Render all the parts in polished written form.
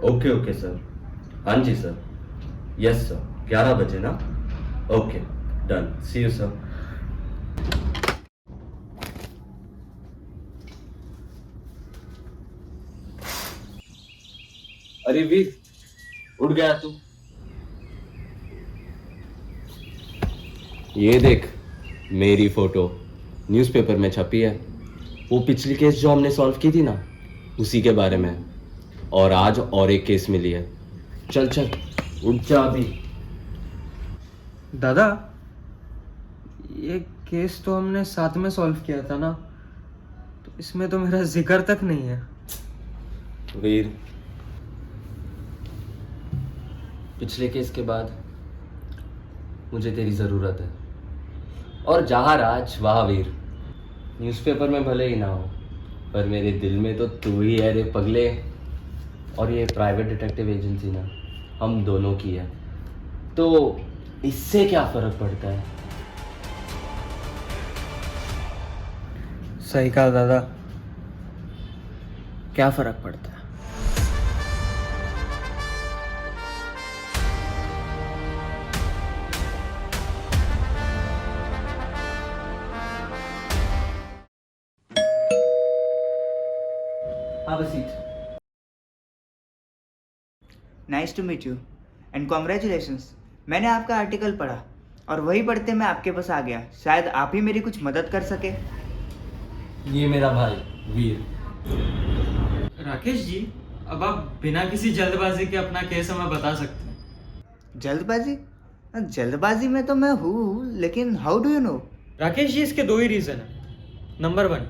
Okay okay sir. हाँ जी sir. Yes sir, 11 बजे ना। Okay, done, see you sir. अरे वीर, उठ गया तू? ये देख, मेरी फोटो न्यूज़पेपर में छपी है। वो पिछली केस जो हमने सॉल्व की थी ना, उसी के बारे में है। और आज और एक केस मिली है। चल चल, उठ जा अभी। दादा, ये केस तो हमने साथ में सॉल्व किया था ना, तो इसमें तो मेरा जिक्र तक नहीं है। वीर, पिछले केस के बाद मुझे तेरी ज़रूरत है। और जहाँ राज वहाँ वीर। न्यूज़पेपर में भले ही ना हो, पर मेरे दिल में तो तू ही है रे पगले। और ये प्राइवेट डिटेक्टिव एजेंसी ना, हम दोनों की है, तो इससे क्या फ़र्क पड़ता है। सही कहा दादा, क्या फर्क पड़ता है। Have a seat. Nice to meet you and congratulations. मैंने आपका आर्टिकल पढ़ा और वही पढ़ते मैं आपके पास आ गया। शायद आप ही मेरी कुछ मदद कर सके। ये मेरा भाई वीर। राकेश जी, अब आप बिना किसी जल्दबाजी के अपना केस हमें बता सकते हैं। जल्दबाजी? जल्दबाजी में तो मैं हूँ, लेकिन how do you know? Rakesh ji, इसके दो ही रीज़न है। नंबर 1,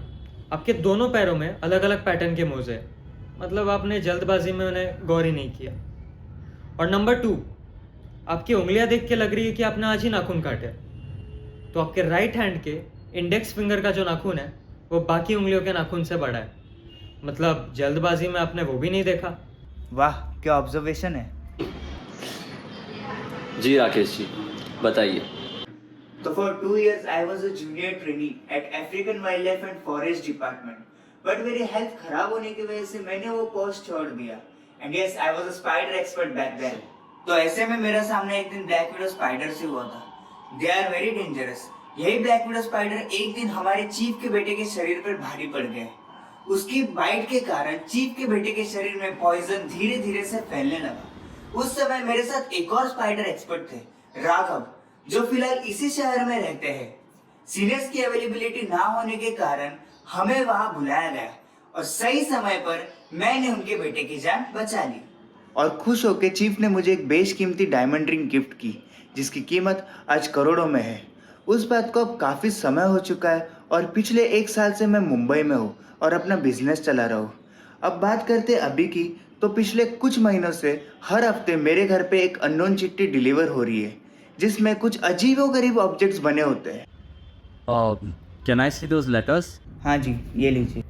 आपके दोनों पैरों में अलग अलग पैटर्न के मोजे हैं, मतलब आपने जल्दबाजी में उन्हें गौर ही नहीं किया। और नंबर 2, आपकी उंगलियां देख के लग रही है कि आपने आज ही नाखून काटे। तो आपके राइट हैंड के इंडेक्स फिंगर का जो नाखून है वो बाकी उंगलियों के नाखून से बड़ा है, मतलब जल्दबाजी में आपने वो भी नहीं देखा। वाह, क्या ऑब्जर्वेशन है। जी राकेश जी, बताइए। So for 2 years I was a junior trainee at African Wildlife and Forest Department. But मेरी हेल्थ खराब होने की वजह से मैंने वो पोस्ट छोड़ दिया। And yes, I was a spider expert back then. तो ऐसे में मेरा सामना एक दिन ब्लैक विडो स्पाइडर से हुआ था। They are very dangerous. यही ब्लैक विडो स्पाइडर एक दिन हमारे चीफ के बेटे के शरीर पर भारी पड़ गए। उसकी बाइट के कारण चीफ के बेटे के शरीर में पॉइजन धीरे धीरे से फैलने लगा। उस समय मेरे साथ एक और स्पाइडर एक्सपर्ट थे, राघव, जो फिलहाल इसी शहर में रहते हैं। सीनियर्स की अवेलेबिलिटी ना होने के कारण हमें वहां बुलाया गया और सही समय पर मैंने उनके बेटे की जान बचा ली। और खुश होकर चीफ ने मुझे एक बेशकीमती डायमंड रिंग गिफ्ट की, जिसकी कीमत आज करोड़ों में है। उस बात को अब काफी समय हो चुका है और पिछले 1 साल से मैं मुंबई में हूँ और अपना बिजनेस चला रहा हूँ। अब बात करते अभी की, तो पिछले कुछ महीनों से हर हफ्ते मेरे घर पे एक अननोन चिट्ठी डिलीवर हो रही है, जिसमें कुछ अजीबोगरीब ऑब्जेक्ट्स बने होते हैं। Can I C those letters? हाँ जी, ये लीजिए।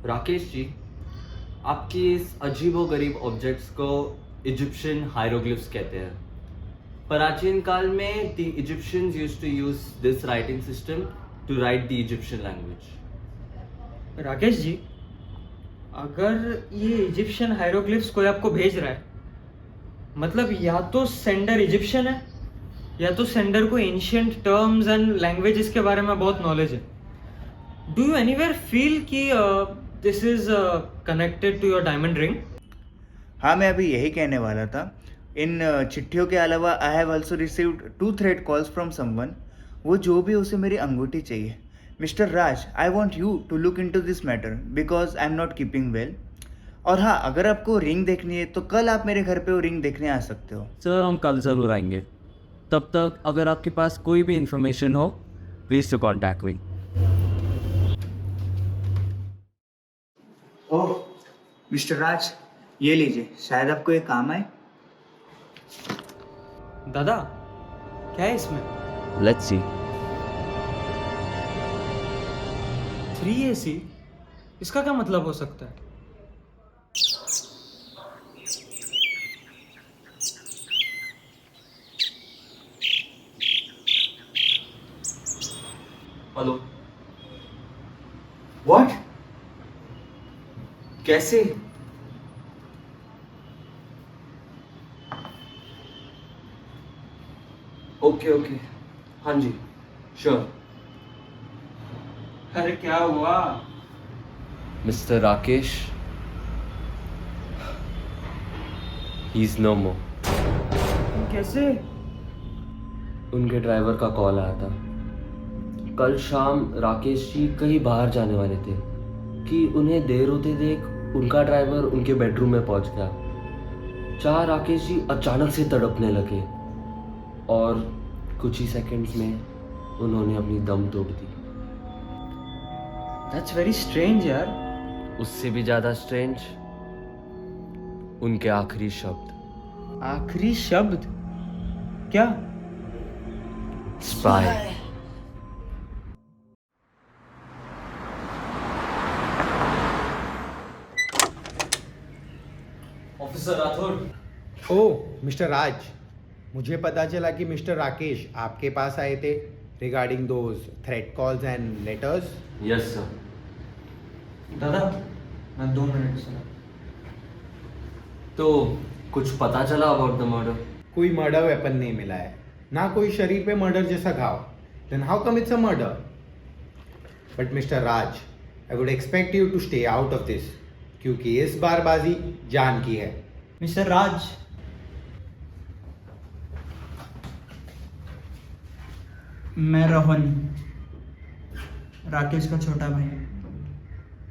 राकेश जी, आपकी इस अजीबोगरीब ऑब्जेक्ट्स को इजिप्शियन हायरोग्लिफ्स कहते हैं। प्राचीन काल में the Egyptians used to use this writing system to write the Egyptian language. Rakesh ji, अगर ये इजिप्शियन हायरोग्लिफ्स कोई आपको भेज रहा है, मतलब या तो सेंडर इजिप्शियन है या तो सेंडर को एंशियंट टर्म्स एंड लैंग्वेजेस के बारे में बहुत नॉलेज है। डू यू एनीवेयर फील कि this is connected to your diamond ring? हाँ, मैं अभी यही कहने वाला था। इन चिट्ठियों के अलावा I have also received 2 threat calls from someone. वो जो भी, उसे मेरी अंगूठी चाहिए। Mister Raj, I want you to look into this matter because I am not keeping well. और हाँ, अगर आपको रिंग देखनी है तो कल आप मेरे घर पे वो रिंग देखने आ सकते हो। सर, हम कल ज़रूर आएंगे। तब तक अगर आपके पास कोई भी इंफॉर्मेशन हो, please to contact me. Oh mister Raj, ये लीजिए, शायद आपको ये काम आए। दादा, क्या है इसमें? Let's see. 3AC? इसका क्या मतलब हो सकता है? हेलो। व्हाट? कैसे? ओके हाँ जी श्योर. अरे क्या हुआ? Mister Rakesh, he is no more. कैसे? उनके ड्राइवर का कॉल आया था. कल शाम राकेश जी कहीं बाहर जाने वाले थे कि उन्हें देर होते देख उनका ड्राइवर उनके बेडरूम में पहुंच गया. चाह राकेश जी अचानक से तड़पने लगे और कुछ ही सेकंड्स में उन्होंने अपनी दम तोड़ दी. दैट्स वेरी स्ट्रेंज यार. उससे भी ज्यादा स्ट्रेंज उनके आखिरी शब्द, आखिरी शब्द क्या? स्पाई. ऑफिसर राठौर. ओह मिस्टर राज, मुझे पता चला कि मिस्टर राकेश आपके पास आए थे regarding those threat calls and letters. Yes sir. दादा मैं 2 मिनट से. तो कुछ पता चला अबाउट द मर्डर? कोई मर्डर वेपन नहीं मिला है, ना कोई शरीर पे मर्डर जैसा घाव. Then how come it's a murder? But mister Raj, I would expect you to stay out of this, क्योंकि इस बार बाजी जान की है. मिस्टर राज, मैं रोहन, राकेश का छोटा भाई.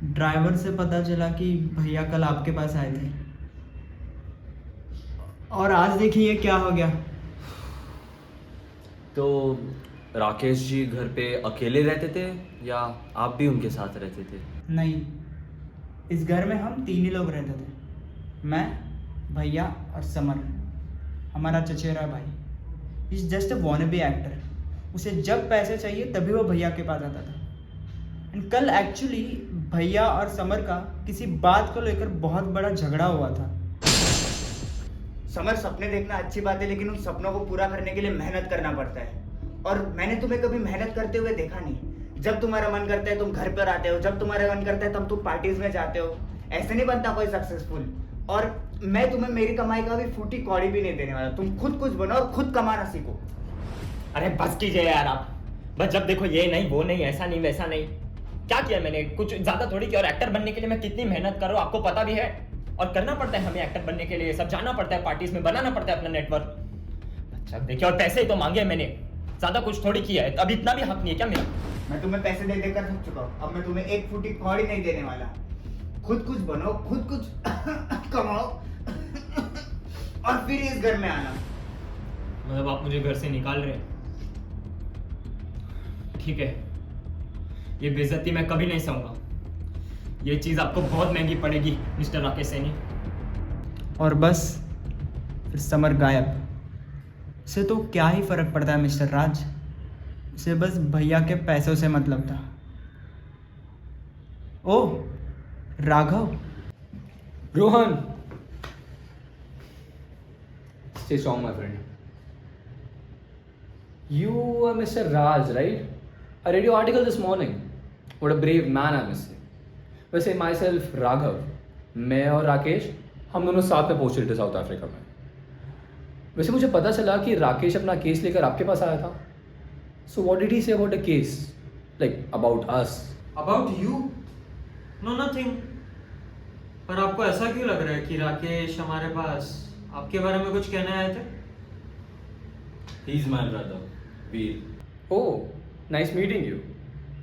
ड्राइवर से पता चला कि भैया कल आपके पास आए थे और आज देखिए क्या हो गया. तो राकेश जी घर पे अकेले रहते थे या आप भी उनके साथ रहते थे? नहीं, इस घर में हम 3 ही लोग रहते थे. मैं, भैया और समर, हमारा चचेरा भाई. Is just a wannabe actor. उसे जब पैसे चाहिए तभी वो भैया के पास आता था. एंड कल एक्चुअली भैया और समर का किसी बात को लेकर बहुत बड़ा झगड़ा हुआ था. समर, सपने देखना अच्छी बात है, लेकिन उन सपनों को पूरा करने के लिए मेहनत करना पड़ता है. और मैंने तुम्हें कभी मेहनत करते हुए देखा नहीं. जब तुम्हारा मन करता है तुम घर पर आते हो, जब तुम्हारा मन करता है तब तुम पार्टीज में जाते हो. ऐसे नहीं बनता कोई सक्सेसफुल. और मैं तुम्हें मेरी कमाई का भी फूटी कौड़ी भी नहीं देने वाला. तुम खुद कुछ बनो और खुद कमाना सीखो. अरे बस कीजिए यार आप. बस जब देखो ये नहीं वो नहीं ऐसा नहीं वैसा नहीं. क्या किया मैंने? कुछ ज्यादा थोड़ी किया. और एक्टर बनने के लिए मैं कितनी मेहनत कर रहा हूँ आपको पता भी है. और करना पड़ता है हमें एक्टर बनने के लिए. सब जाना पड़ता है, पार्टीज में बनाना पड़ता है अपना नेटवर्क. अच्छा देखिए, और पैसे ही तो मांगे मैंने, ज्यादा कुछ थोड़ी किया है. अब इतना भी हक नहीं है क्या मेरा? मैं तुम्हें पैसे दे देकर थक चुका हूँ. अब मैं तुम्हें एक फूटी कौड़ी नहीं देने वाला. खुद कुछ बनो, खुद कुछ कमाओ और फिर इस घर में आना. मतलब आप मुझे घर से निकाल रहे हैं? ठीक है, ये बेइज्जती मैं कभी नहीं सहूंगा. ये चीज आपको बहुत महंगी पड़ेगी मिस्टर राकेश सैनी. और बस फिर समर गायब. उसे तो क्या ही फर्क पड़ता है मिस्टर राज. उसे बस भैया के पैसों से मतलब था. ओह Raghav. Rohan, stay strong, my friend. You are Mr. Raj, right? I read your article this morning. What a brave man, I must say. वैसे myself राघव, मैं और राकेश हम दोनों साथ में पहुंचे थे साउथ अफ्रीका में. वैसे मुझे पता चला कि राकेश अपना केस लेकर आपके पास आया था. So what did he say about the case? Like about us? About you? No nothing. पर आपको ऐसा क्यों लग रहा है कि राकेश हमारे पास आपके बारे में कुछ कहने आए थे? He is my brother, Veer. Oh, nice meeting you.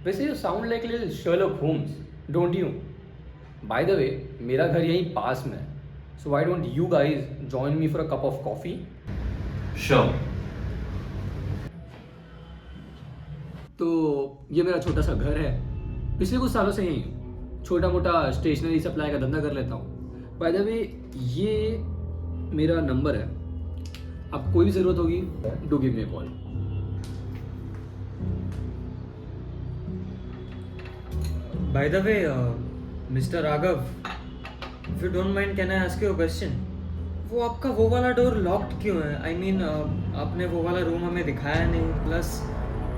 वैसे you sound like little Sherlock Holmes, don't you? By the way, मेरा घर यहीं पास में है. So why don't you guys join me for a cup of coffee? Sure. तो ये मेरा छोटा सा घर है. पिछले कुछ सालों से यहीं हूँ. छोटा मोटा स्टेशनरी सप्लाई का धंधा कर लेता हूँ. बाय द वे, ये मेरा नंबर है. आपको कोई भी ज़रूरत होगी do give me a call. By the way mister Raghav, if you don't mind can I ask you a question? वो आपका वो वाला डोर लॉक्ड क्यों है? आई मीन आपने वो वाला रूम हमें दिखाया नहीं. प्लस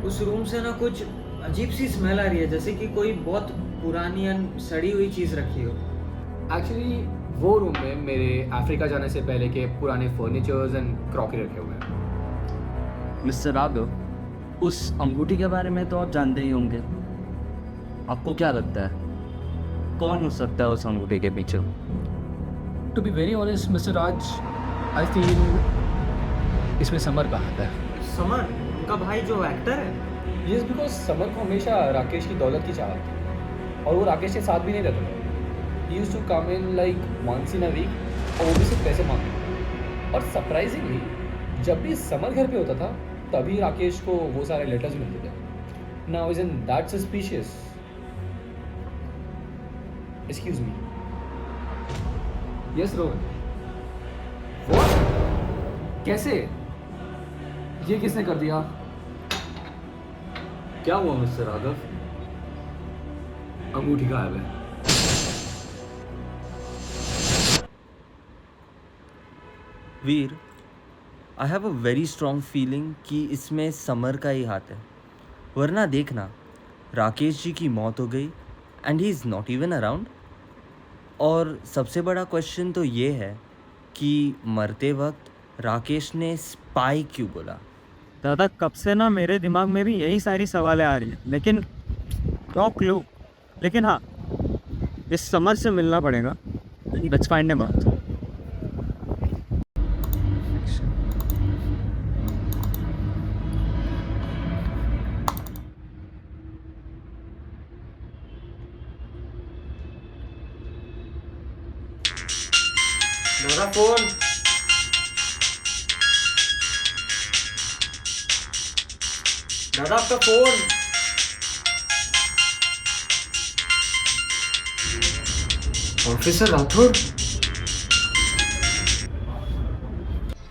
उस रूम से ना कुछ अजीब सी स्मेल आ रही है, जैसे कि कोई बहुत पुरानी एंड सड़ी हुई चीज़ रखी हो. एक्चुअली वो रूम में मेरे अफ्रीका जाने से पहले के पुराने फर्नीचर्स एंड क्रॉकरी रखे हुए हैं. मिस्टर राघव, उस अंगूठी के बारे में तो आप जानते ही होंगे। आपको क्या लगता है कौन हो सकता है उस अंगूठी के पीछे? To be very honest mister Raj, I feel इसमें समर का हाथ है। समर, उनका भाई जो एक्टर है। यस, बिकॉज समर को हमेशा राकेश की दौलत की चाहत थी और वो राकेश के साथ भी नहीं रहता था। He used to come in like once in a week और वो भी सिर्फ पैसे मांगते। और सरप्राइजिंगली जब भी समर घर पे होता था तभी राकेश को वो सारे लेटर्स मिलते थे। Now is in that suspicious? Excuse me. Yes Rohan. What? कैसे? ये किसने कर दिया? क्या हुआ मिस्टर राघव? अंगूठी गायब है। Veer, I have a very strong feeling कि इसमें समर का ही हाथ है। वरना देखना, राकेश जी की मौत हो गई and he is not even around. और सबसे बड़ा क्वेश्चन तो ये है कि मरते वक्त राकेश ने स्पाई क्यों बोला? दादा, कब से ना मेरे दिमाग में भी यही सारी सवालें आ रही हैं, लेकिन नो क्लू। लेकिन हाँ, इस समर से मिलना पड़ेगा। Let's find him out. दादा फोन। दादा आपका phone. Officer Rathore.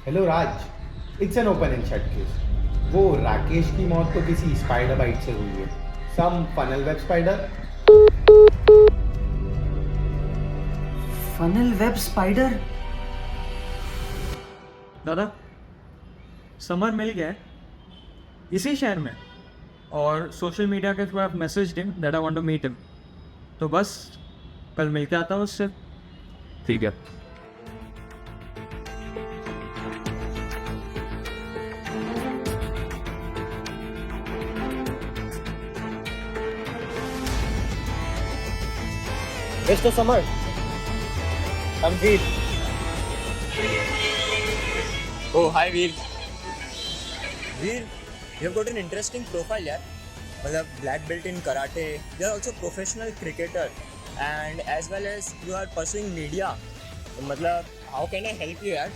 Hello Raj, it's an open and shut case. वो राकेश की मौत तो किसी स्पाइडर बाइट से हुई है, some funnel web spider. Funnel web spider? दादा, समर मिल गया है इसी शहर में, और सोशल मीडिया के थ्रू आप message him that I want to meet him. तो बस कल मिल के आता हूँ उससे। ठीक है। Mr. Samar, I'm Veer. Oh, hi Veer. Veer, you have got an interesting profile, यार. मतलब black belt in karate. You are also professional cricketer, and as well as you are pursuing media. मतलब how can I help you, यार?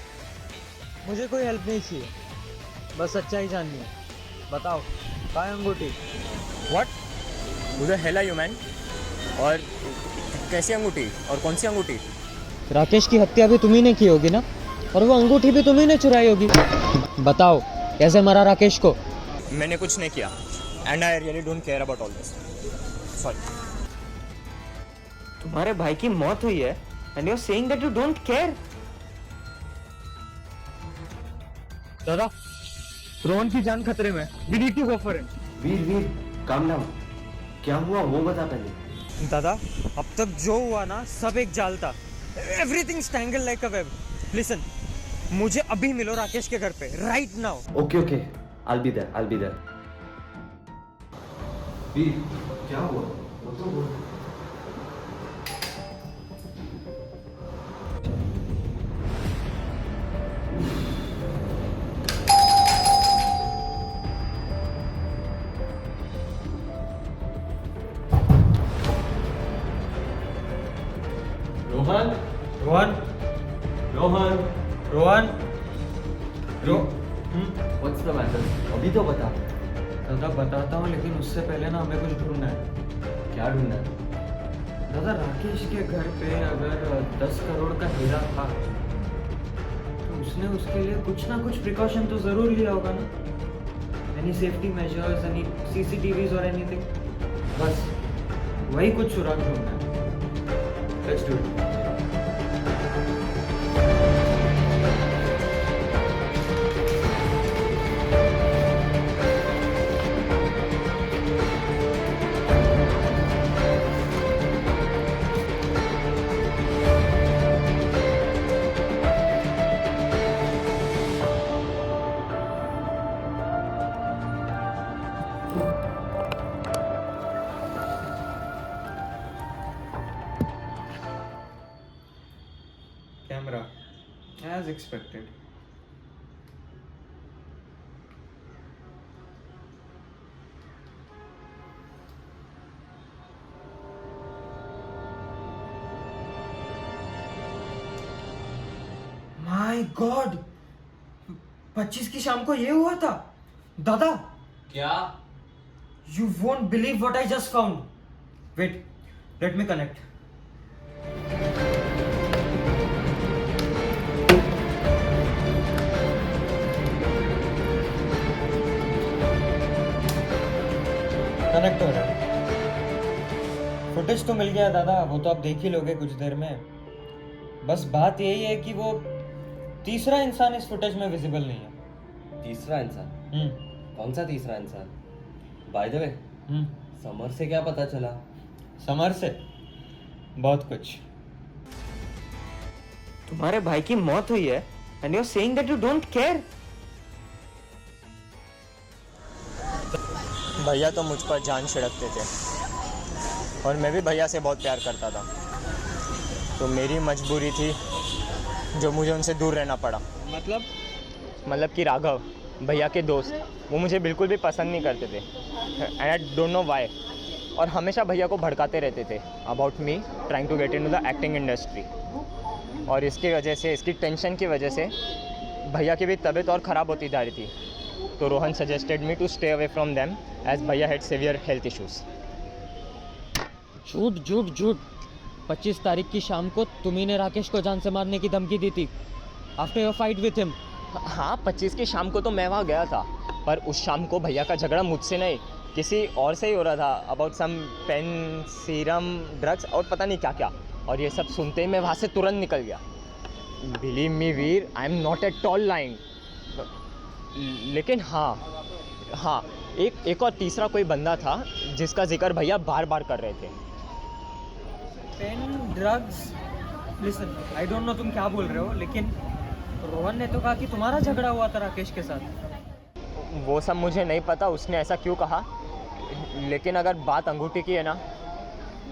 मुझे कोई help नहीं चाहिए, बस सच्चाई जाननी है। बताओ, कहाँ है अंगूठी? What? Who the hell are you, man? और कैसी अंगूठी और कौन सी अंगूठी? राकेश की हत्या भी तुम्ही ने की होगी ना, और वो अंगूठी भी तुम्ही ने चुराई होगी। बताओ, कैसे मरा राकेश को? मैंने कुछ नहीं किया, and I really don't care about all this. Sorry. तुम्हारे भाई की मौत हुई है and you're saying that you don't care? दादा, रोहन की जान खतरे में। We need to go for him. Veer, calm down. क्या हुआ वो बता पहले। दादा, अब तक जो हुआ ना, सब एक जाल था। Everything tangled like a web. Listen, मुझे अभी मिलो राकेश के घर पे, right now. Okay, I'll be there. वीर, क्या हुआ वो तो बोल। रोहन। What's the matter? अभी तो बता। दादा बताता हूँ, लेकिन उससे पहले ना हमें कुछ ढूंढना है। क्या ढूंढना है? दादा, राकेश के घर पे अगर 10 करोड़ का हीरा था तो उसने उसके लिए कुछ ना कुछ प्रिकॉशन तो जरूर लिया होगा ना। Any safety measures, any CCTVs और एनीथिंग। बस वही कुछ सुराग ढूंढना है। Let's do it. Camera as expected. My God, 25 की शाम को ये हुआ था. दादा, क्या? you won't believe what I just found. Wait, let me connect. Connect हो रहा है. फुटेज तो मिल गया दादा, वो तो आप देख ही लोगे कुछ देर में. बस बात यही है कि वो तीसरा इंसान इस फुटेज में विजिबल नहीं है. तीसरा इंसान? कौन सा तीसरा इंसान? बाय द वे, समर से क्या पता चला? समर से बहुत कुछ. तुम्हारे भाई की मौत हुई है and you are saying that you don't care. भैया तो मुझ पर जान छिड़कते थे और मैं भी भैया से बहुत प्यार करता था, तो मेरी मजबूरी थी जो मुझे उनसे दूर रहना पड़ा. मतलब कि राघव, भैया के दोस्त, वो मुझे बिल्कुल भी पसंद नहीं करते थे. And I don't know why. और हमेशा भैया को भड़काते रहते थे about me trying to get into the acting industry. और इसकी वजह से, इसकी टेंशन की वजह से भैया की भी तबीयत और ख़राब होती जा रही थी. तो Rohan suggested me to stay away from them as भैया हैड सीवियर हेल्थ इश्यूज. झूठ झूठ झूठ. 25 तारीख की शाम को तुम्ही ने राकेश को जान से मारने की धमकी दी थी after your fight with him. हाँ, 25 की शाम को तो मैं वहाँ गया था, पर उस शाम को भैया का झगड़ा मुझसे नहीं, किसी और से ही हो रहा था about some pain, serum, drugs और पता नहीं क्या क्या. और ये सब सुनते ही मैं वहाँ से तुरंत निकल गया. Believe me Veer, I am not at all lying. लेकिन हाँ, एक और तीसरा कोई बंदा था जिसका जिक्र भैया बार बार कर रहे थे. Pain, drugs. Listen, I don't know तुम क्या बोल रहे हो, लेकिन रोहन ने तो कहा कि तुम्हारा झगड़ा हुआ था राकेश के साथ. वो सब मुझे नहीं पता उसने ऐसा क्यों कहा, लेकिन अगर बात अंगूठी की है ना,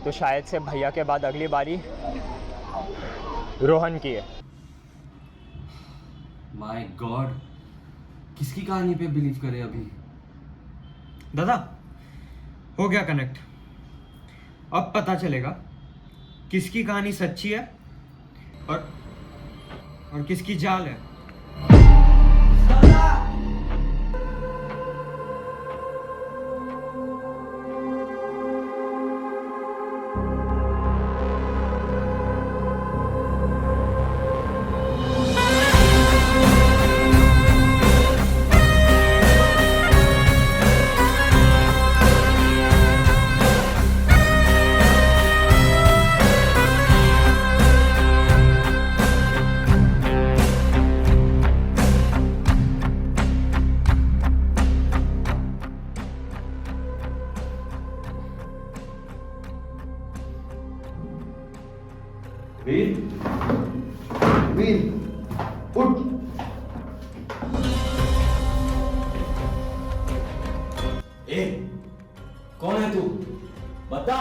तो शायद से भैया के बाद अगली बारी रोहन की है. माय गॉड, किसकी कहानी पे बिलीव करे अभी? दादा, हो गया कनेक्ट. अब पता चलेगा किसकी कहानी सच्ची है और किसकी जाल है. वीर, उठ. ए, कौन है तू? बता,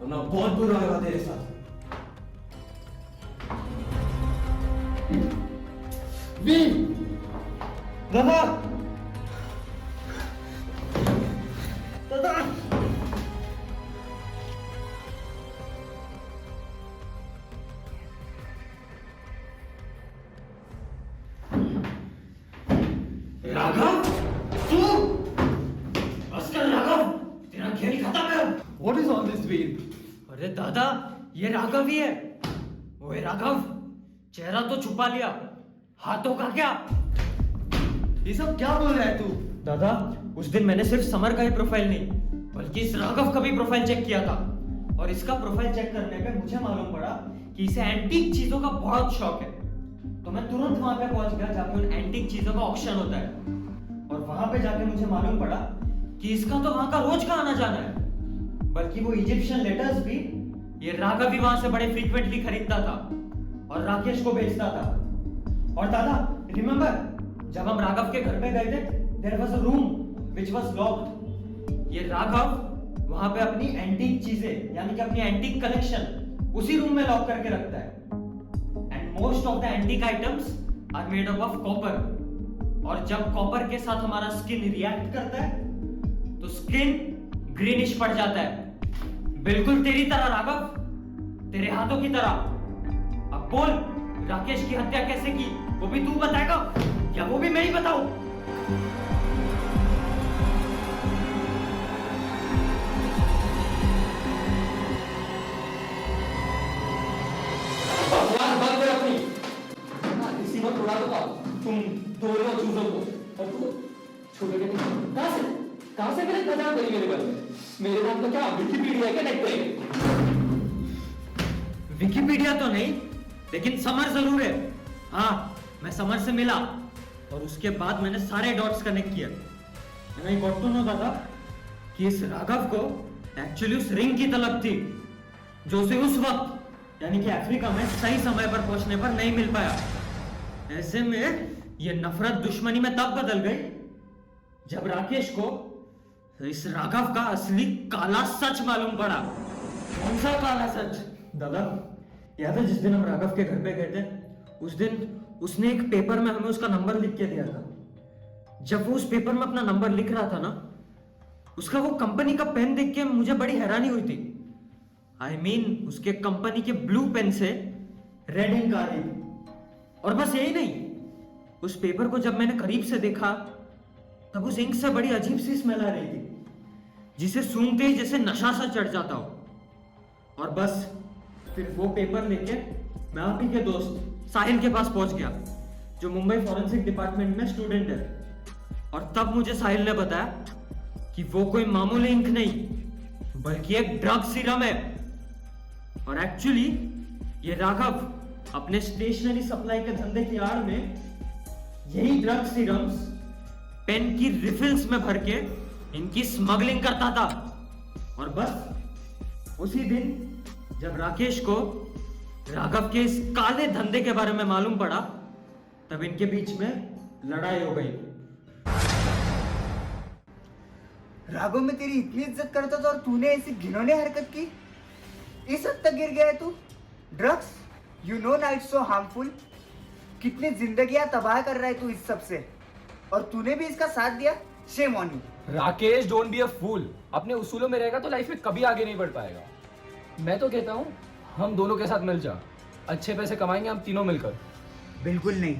वरना बहुत बुरा होगा तेरे साथ. वीर, दादा, दादा. राघव, तू? बस कर राघव, तेरा खेल खत्म है. What is all this, Veer? अरे दादा, ये राघव ही है. ओए राघव, चेहरा तो छुपा लिया, हाथों का क्या? ये सब क्या बोल रहा है तू? दादा, उस दिन मैंने सिर्फ समर का ही प्रोफाइल नहीं, बल्कि इस राघव का भी प्रोफाइल चेक किया था. और इसका प्रोफाइल चेक करने पे मुझे मालूम पड़ा कि इसे एंटीक चीजों का बहुत शौक है. तो मैं तुरंत वहां पे पहुंच गया जहाँ पे उन एंटीक चीजों का ऑक्शन होता है. और वहां पे जाके मुझे मालूम पड़ा कि इसका तो वहां का रोज का आना जाना है. बल्कि वो इजिप्शियन लेटर्स भी ये राघव भी वहां से बड़े फ्रीक्वेंटली खरीदता था और राकेश को बेचता था. और दादा, रिमेंबर, जब हम राघव के घर पे गए थे, there was a room which was locked. ये राघव वहां पे अपनी एंटीक चीजें, यानी कि अपनी एंटीक कलेक्शन उसी रूम में लॉक करके रखता है. And most of the antique items are made up of copper, और जब कॉपर के साथ हमारा स्किन रिएक्ट करता है तो स्किन ग्रीनिश पड़ जाता है, बिल्कुल तेरी तरह राघव, तेरे हाथों की तरह। अब बोल, राकेश की हत्या कैसे की वो भी तू बताएगा या वो भी मैं ही बताऊं? बकवास बंद कर अपनी। इसी में थोड़ा तो तुम दोनों चूजों को, और तू छोटे के कहां से मेरे खजाना करी मेरे घर में? मेरे नाम तो क्या विकिपीडिया है क्या नेट पे? विकिपीडिया तो नहीं, लेकिन समर जरूर है। हाँ, मैं समर से मिला और उसके बाद मैंने सारे डॉट्स कनेक्ट किए। And I got to know दादा कि इस राघव को एक्चुअली उस रिंग की तलब थी जो उसे उस वक्त यानी कि अफ्रीका में सही समय पर पहुंचने पर नहीं मिल पाया। ऐसे में ये नफरत दुश्मनी में तब बदल गई जब राकेश को इस राघव का असली काला सच मालूम पड़ा। कौन सा काला सच? दादा, याद है जिस दिन हम राघव के घर पे गए थे, उस दिन उसने एक पेपर में हमें उसका नंबर लिख के दिया था। जब वो उस पेपर में अपना नंबर लिख रहा था ना, उसका वो कंपनी का पेन देख के मुझे बड़ी हैरानी हुई थी। I mean, उसके कंपनी के ब्लू पेन से रेड इंक आ रही थी। और बस यही नहीं, उस पेपर को जब मैंने करीब से देखा तब उस इंक से बड़ी अजीब सी स्मेल आ रही थी, जिसे सूंघते ही जैसे नशा सा चढ़ जाता हो। और बस फिर वो पेपर लेके मैं आप ही के दोस्त साहिल के पास पहुंच गया, जो मुंबई फॉरेंसिक डिपार्टमेंट में स्टूडेंट है। और तब मुझे साहिल ने बताया कि वो कोई मामूली इंक नहीं बल्कि एक ड्रग सीरम है। और एक्चुअली ये राघव अपने स्टेशनरी सप्लाई के धंधे की आड़ में यही ड्रग सीरम्स पेन की रिफिल्स में भर के इनकी स्मगलिंग करता था। और बस उसी दिन जब राकेश को राघव के इस काले धंधे के बारे में मालूम पड़ा, तब इनके बीच में लड़ाई हो गई। राघव, मैं तेरी इतनी इज्जत करता था और तूने ऐसी घिनौनी हरकत की। इस हद तक गिर गया है तू। ड्रग्स, यू नो ना इट्स सो हार्मफुल। कितनी जिंदगियां तबाह कर रहा है तू इस सब से, और तूने भी इसका साथ दिया। Shame on you. Rakesh, don't be a fool. अपने उसूलों में रहेगा तो लाइफ में कभी आगे नहीं बढ़ पाएगा। मैं तो कहता हूँ हम दोनों के साथ मिल जा, अच्छे पैसे कमाएंगे हम तीनों मिलकर। बिल्कुल नहीं,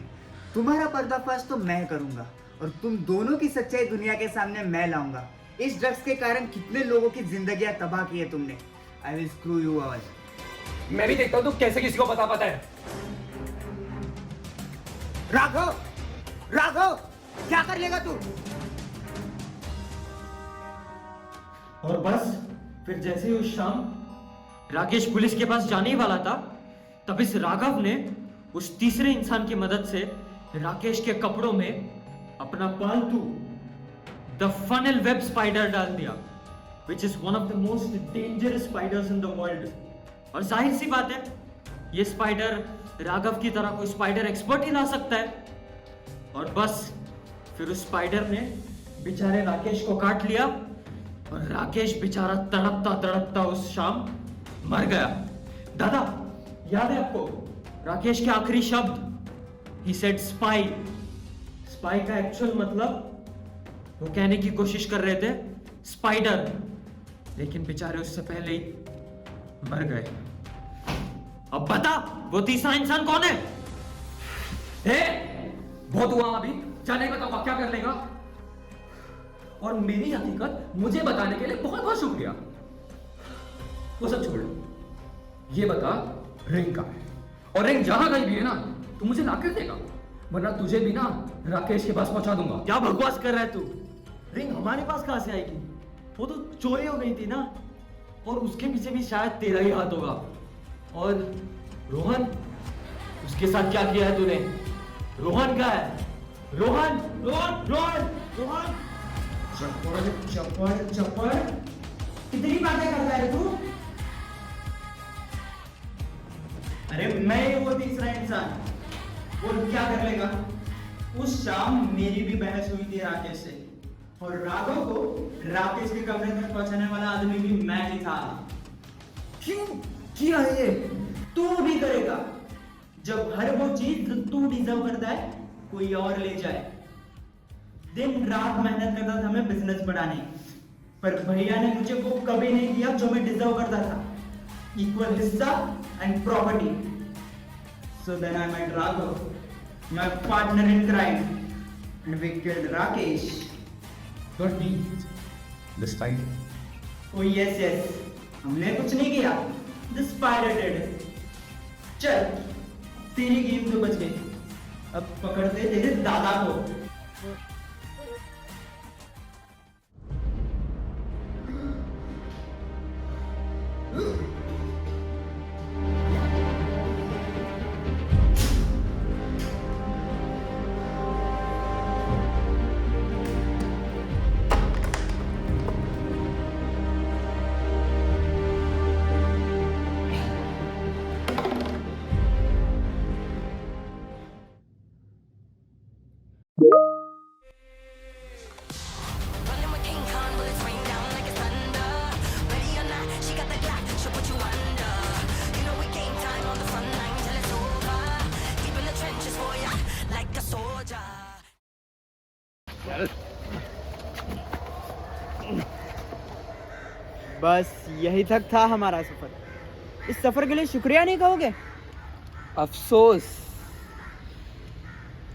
तुम्हारा पर्दाफाश तो मैं करूंगा और तुम दोनों की सच्चाई दुनिया के सामने मैं लाऊंगा। इस ड्रग्स के कारण कितने लोगों की जिंदगियां तबाह की है तुमने। I will screw you all. मैं भी देखता हूँ तू कैसे किसी को पता है। राघव, राघव, क्या कर लेगा तू? और बस फिर जैसे ही उस शाम राकेश पुलिस के पास जाने ही वाला था, तब इस राघव ने उस तीसरे इंसान की मदद से राकेश के कपड़ों में अपना पालतू द फनल वेब स्पाइडर डाल दिया, which is one of the most dangerous spiders in the world। और जाहिर सी बात है, ये स्पाइडर राघव की तरह कोई स्पाइडर एक्सपर्ट ही ला सकता है। और बस फिर उस स्पाइडर ने बेचारे राकेश को काट लिया और राकेश बेचारा तड़पता तड़पता उस शाम मर गया। दादा, याद है आपको राकेश के आखिरी शब्द? He said spy. स्पाई का एक्चुअल मतलब वो कहने की कोशिश कर रहे थे स्पाइडर, लेकिन बेचारे उससे पहले ही मर गए। अब बता, वो तीसरा इंसान कौन है? बहुत हुआ अभी, जाने का तो क्या कर लेगा। और मेरी हकीकत मुझे बताने के लिए बहुत बहुत शुक्रिया। वो सब छोड़, ये बता रिंग कहाँ है? और रिंग जहां कहीं भी है ना, तू मुझे लाकर देगा, वरना तुझे भी ना राकेश के पास पहुंचा दूंगा। क्या बकवास कर रहा है तू? रिंग हमारे पास कहां से आएगी? वो तो चोरी हो गई थी ना, और उसके पीछे भी शायद तेरा ही हाथ होगा। और रोहन, उसके साथ क्या किया है तूने? रोहन का है? रोहन, रोहन, रोहन, रोहन। चप्पड़ चप्पड़ चप्पड़, कितनी बातें करता है तू? अरे मैं वो तीसरा इंसान, वो क्या कर लेगा? उस शाम मेरी भी बहस हुई थी राकेश से, और राघव को राकेश के कमरे तक पहुंचाने वाला आदमी भी मैं ही था। क्यों किया ये? तू भी करेगा? जब हर वो चीज जो तू डिजर्व करता है कोई और ले जाए। दिन रात मेहनत करता था मैं बिजनेस बढ़ाने, पर भैया ने मुझे वो कभी नहीं दिया जो मैं डिजर्व करता था, इक्वल हिस्सा and property. So then I met Raghav, my partner in crime, and we killed Rakesh. Not me. This time. Oh yes yes, हमने कुछ नहीं किया, द स्पाइडर डिड। चल तेरी गेम तो बच गई, अब पकड़ते तेरे दादा को। Running with King Kong, bullets rain down like it's thunder. Ready or not, she got the Glock, she'll put you under. You know we game time on the front line till it's over. Deep in the trenches for ya, like a soldier. बस यही तक था हमारा सफर। इस सफर के लिए शुक्रिया नहीं कहोगे? अफसोस,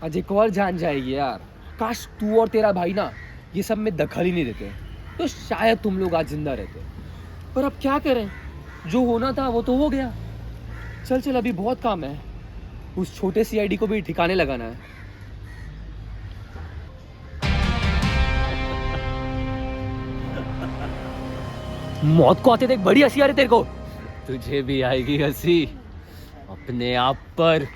आज एक और जान जाएगी यार। काश तू और तेरा भाई ना ये सब में दखल ही नहीं देते, तो शायद तुम लोग आज जिंदा रहते। पर अब क्या करें, जो होना था वो तो हो गया। चल चल, अभी बहुत काम है, उस छोटे सीआईडी को भी ठिकाने लगाना है। मौत को आते देख बड़ी हंसी आ रही तेरे को। तुझे भी आएगी हंसी अपने आप पर।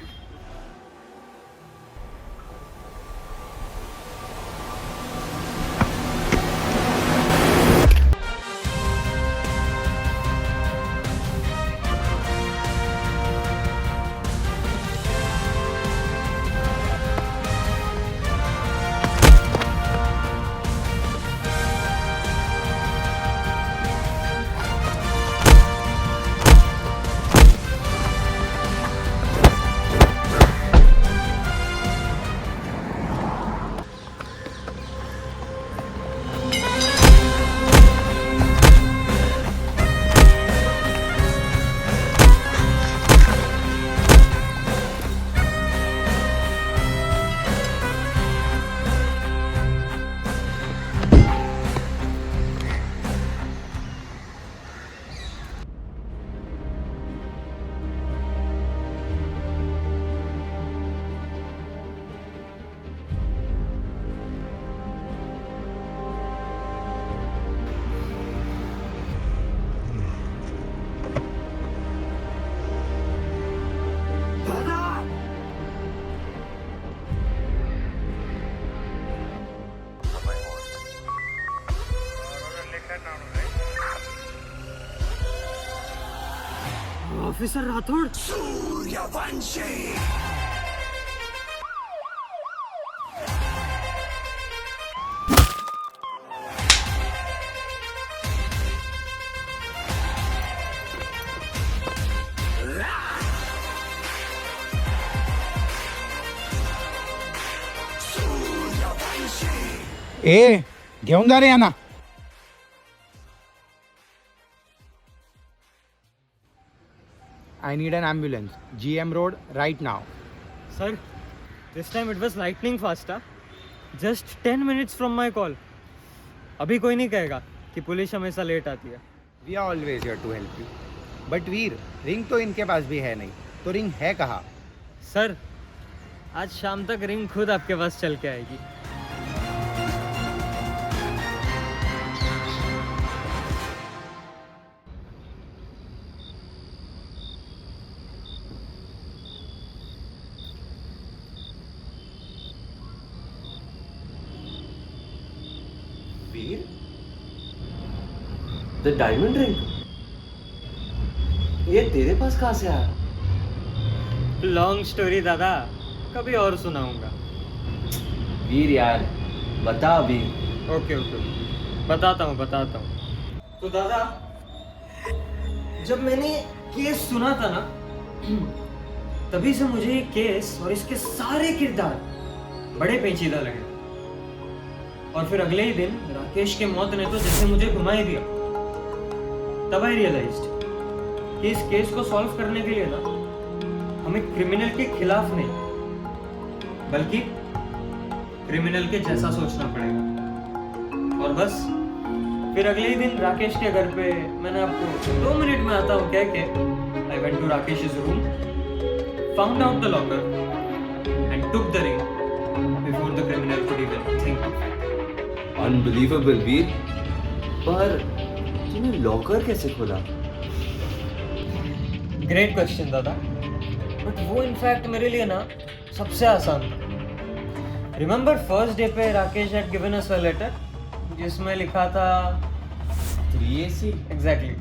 ऑफिसर राठौड़, ए घेऊन जा रे यांना. I need an ambulance. GM Road right now. Sir, this time it was lightning fast, huh? Just 10 minutes from my call. अभी कोई नहीं कहेगा कि पुलिस हमेशा लेट आती है। We are always here to help you. But Veer, ring तो इनके पास भी है नहीं, तो रिंग है कहाँ? सर, आज शाम तक रिंग खुद आपके पास चल के आएगी। वीर, द डायमंड रिंग, ये तेरे पास कहाँ से आया? लॉन्ग स्टोरी दादा, कभी और सुनाऊंगा। वीर यार, बता अभी। ओके ओके, बताता हूँ। तो दादा, जब मैंने केस सुना था ना, तभी से मुझे ये केस और इसके सारे किरदार बड़े पेचीदा लगे। और फिर अगले ही दिन राकेश के मौत ने तो जैसे मुझे घुमा ही दिया। तब आई रियलाइज्ड कि इस केस को सॉल्व करने के लिए ना हमें क्रिमिनल के खिलाफ नहीं बल्कि क्रिमिनल के जैसा सोचना पड़ेगा। और बस फिर अगले ही दिन राकेश के घर पे मैंने आपको 2 मिनट में आता हूँ कह के I went to Rakesh's room, found out the locker and took the ring before the criminal could even think. Unbelievable Veer, पर तूने लॉकर कैसे खोला? ग्रेट क्वेश्चन दादा, बट वो इनफैक्ट मेरे लिए ना सबसे आसान था। रिमेंबर फर्स्ट डे पे Rakesh had given us a letter जिसमें लिखा था 3AC? एग्जैक्टली।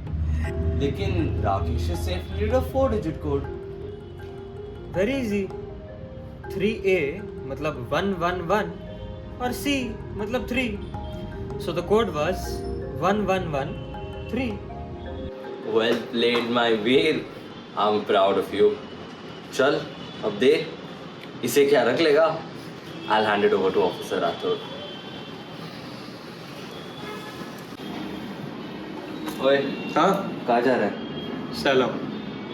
लेकिन Rakesh safe needed a 4-digit code. Very easy, 3A मतलब 111 और C मतलब 3, so the code was 1113। Well played, my Veer, I'm proud of you. चल अब दे, इसे क्या रख लेगा? I'll hand it over to Officer Rathod. ओए, हाँ कहाँ जा रहा है? चलो,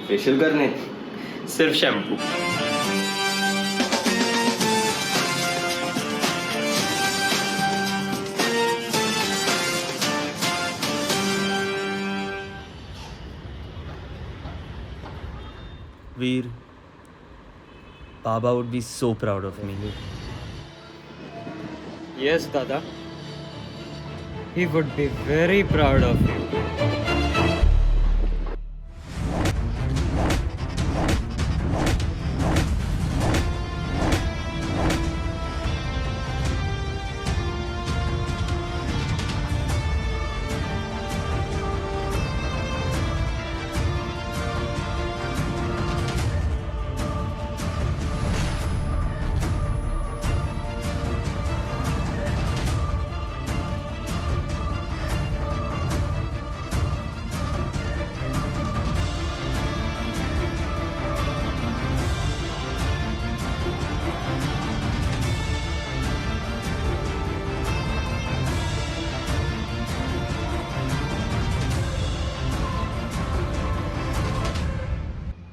फेशियल करने? सिर्फ shampoo. Veer, Baba would be so proud of me. Yes, Dada. He would be very proud of you.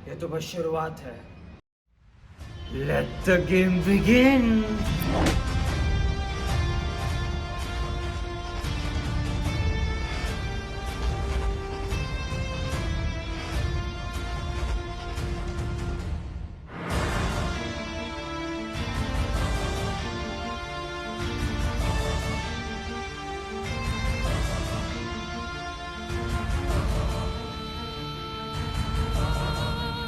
ये तो बस शुरुआत है। Let the game begin.